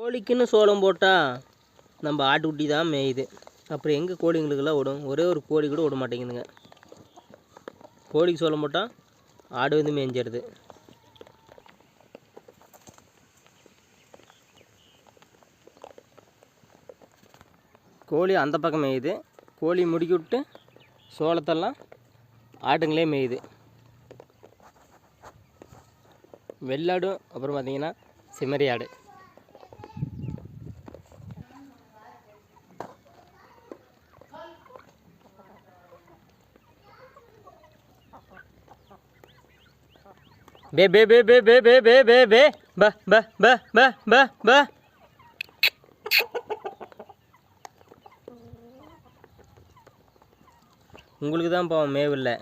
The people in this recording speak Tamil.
கோழிக்குன்னு சோளம் போட்டால் நம்ம ஆட்டுக்குட்டி தான் மேயுது. அப்புறம் எங்கே கோழிங்களுக்கெல்லாம் விடும்? ஒரே ஒரு கோழி கூட விட மாட்டேங்குதுங்க. கோழிக்கு சோளம் போட்டால் ஆடு வந்து மேய்ஞ்சிடுது. கோழி அந்த பக்கம் மேயுது. கோழி முடுக்கி விட்டு சோளத்தெல்லாம் ஆட்டுங்களே மேயுது. வெள்ளாடும் அப்புறம் பார்த்திங்கன்னா செம்மறி ஆடு. பே பே பே பே பே பே பே பே பே ப ப ப ப ப ப. உங்களுக்கு தான் பாவம் மேவில்லை.